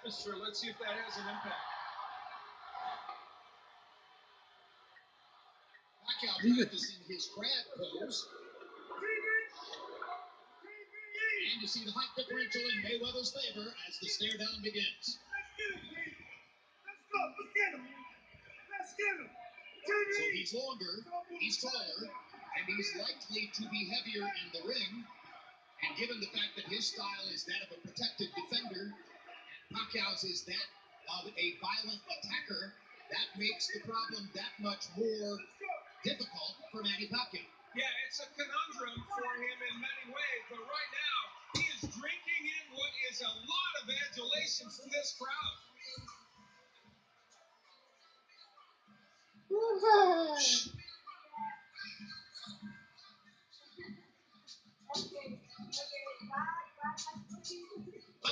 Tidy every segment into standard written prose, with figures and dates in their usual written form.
atmosphere. Let's see if that has an impact. Pacquiao practicing his crab pose. And you see the height differential in Mayweather's favor as the stare down begins. Let's get him, baby. Let's go. Let's get him. Let's get him. So he's longer, he's taller, and he's likely to be heavier in the ring. And given the fact that his style is that of a protected defender, and Pacquiao's is that of a violent attacker, that makes the problem that much more difficult for Manny Pacquiao. Yeah, it's a conundrum for him in many ways, but right now he is drinking in what is a lot of adulation from this crowd. Well,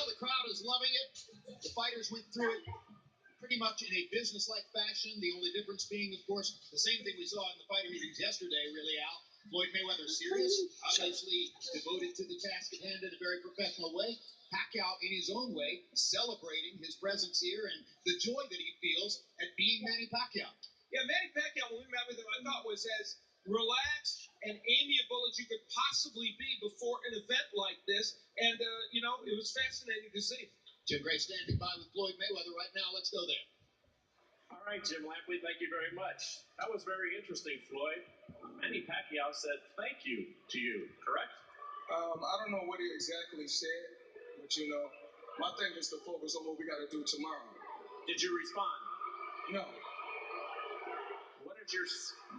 the crowd is loving it. The fighters went through it pretty much in a business-like fashion. The only difference being, of course, the same thing we saw in the fighter meetings yesterday, really, Al. Floyd Mayweather serious, obviously devoted to the task at hand in a very professional way. Pacquiao, in his own way, celebrating his presence here and the joy that he feels at being Manny Pacquiao. Yeah, Manny Pacquiao, when we met with him, I thought was as relaxed and amiable as you could possibly be before an event like this. And, it was fascinating to see. Jim Gray standing by with Floyd Mayweather right now. Let's go there. All right, Jim Lampley, thank you very much. That was very interesting, Floyd. Manny Pacquiao said thank you to you, correct? I don't know what he exactly said, but my thing is to focus on what we got to do tomorrow. Did you respond? No. What is your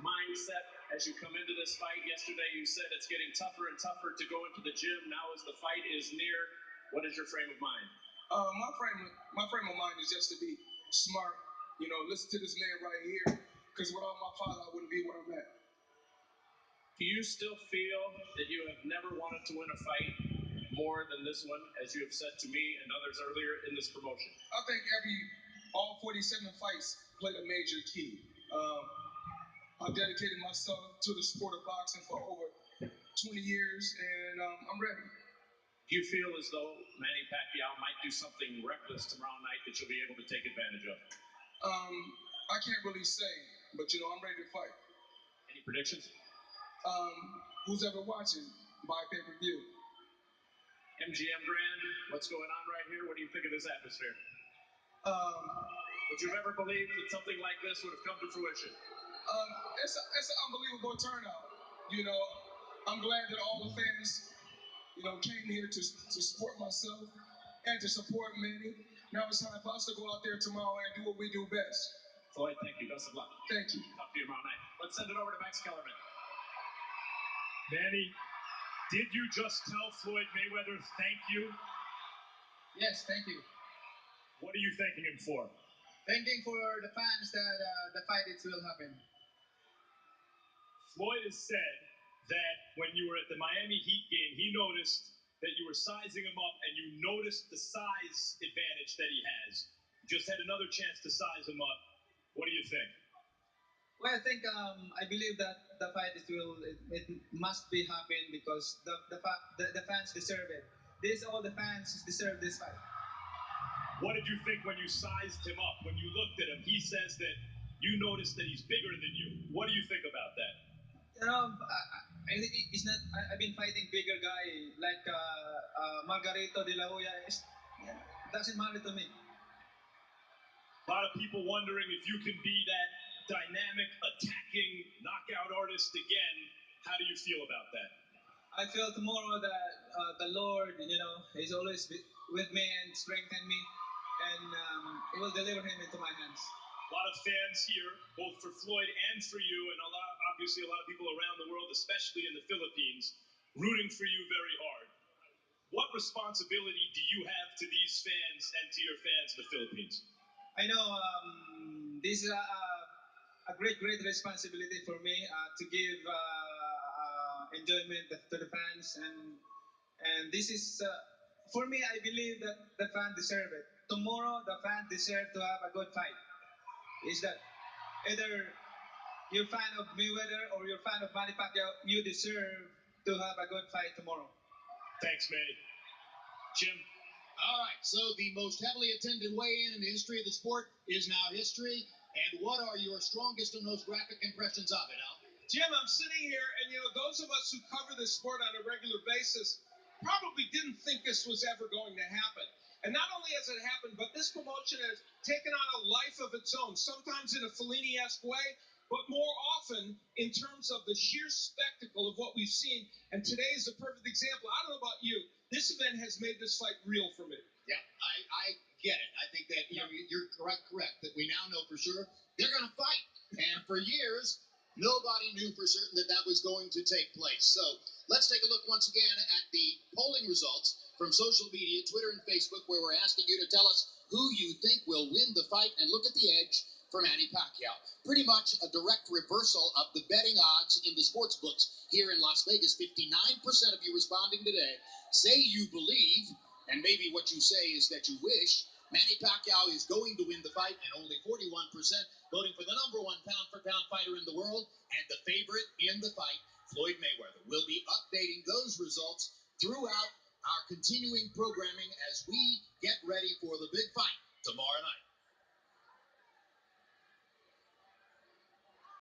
mindset as you come into this fight? Yesterday you said it's getting tougher and tougher to go into the gym. Now as the fight is near, what is your frame of mind? My frame of mind is just to be smart. Listen to this man right here, because without my father, I wouldn't be where I'm at. Do you still feel that you have never wanted to win a fight more than this one, as you have said to me and others earlier in this promotion? I think all 47 fights played a major key. I've dedicated myself to the sport of boxing for over 20 years, and I'm ready. Do you feel as though Manny Pacquiao might do something reckless tomorrow night that you'll be able to take advantage of? I can't really say, but I'm ready to fight. Any predictions? Who's ever watching, buy pay-per-view. MGM Grand, what's going on right here? What do you think of this atmosphere? Would you have ever believed that something like this would have come to fruition? It's an unbelievable turnout. I'm glad that all the fans, came here to support myself and to support Manny. Now it's time for us to go out there tomorrow and do what we do best. Floyd, thank you. Best of luck. Thank you. Talk to you tomorrow night. Let's send it over to Max Kellerman. Manny, did you just tell Floyd Mayweather thank you? Yes, thank you. What are you thanking him for? Thanking for the fans that the fight it will happen. Floyd has said that when you were at the Miami Heat game, he noticed that you were sizing him up and you noticed the size advantage that he has. You just had another chance to size him up. What do you think? Well, I think I believe that the fight it must be happen because the fans deserve it. All the fans deserve this fight. What did you think when you sized him up? When you looked at him, he says that you noticed that he's bigger than you. What do you think about that? It's not. I've been fighting bigger guy like Margarito de la Hoya. It doesn't matter to me. A lot of people wondering if you can be that dynamic, attacking, knockout artist again. How do you feel about that? I feel tomorrow that the Lord, is always with me and strengthen me, and He will deliver him into my hands. A lot of fans here, both for Floyd and for you, and obviously a lot of people around the world, especially in the Philippines, rooting for you very hard. What responsibility do you have to these fans and to your fans in the Philippines? I know this is a great responsibility for me to give enjoyment to the fans, and this is for me. I believe that the fans deserve it. Tomorrow, the fans deserve to have a good fight. Is that either you're a fan of Mayweather or you're a fan of Manny Pacquiao? You deserve to have a good fight tomorrow. Thanks, Manny. Jim. All right, so the most heavily attended weigh-in the history of the sport is now history. And what are your strongest and most graphic impressions of it, Al? Jim, I'm sitting here, and those of us who cover this sport on a regular basis probably didn't think this was ever going to happen. And not only has it happened, but this promotion has taken on a life of its own, sometimes in a Fellini-esque way, but more often in terms of the sheer spectacle of what we've seen. And today is a perfect example. I don't know about you. This event has made this fight real for me. Yeah, I get it. I think that you're correct, that we now know for sure they're going to fight. And for years, nobody knew for certain that that was going to take place. So let's take a look once again at the polling results from social media, Twitter and Facebook, where we're asking you to tell us who you think will win the fight, and look at the edge for Manny Pacquiao. Pretty much a direct reversal of the betting odds in the sports books here in Las Vegas. 59% of you responding today say you believe, and maybe what you say is that you wish, Manny Pacquiao is going to win the fight, and only 41% voting for the number one pound-for-pound fighter in the world and the favorite in the fight, Floyd Mayweather. We'll be updating those results throughout our continuing programming as we get ready for the big fight tomorrow night.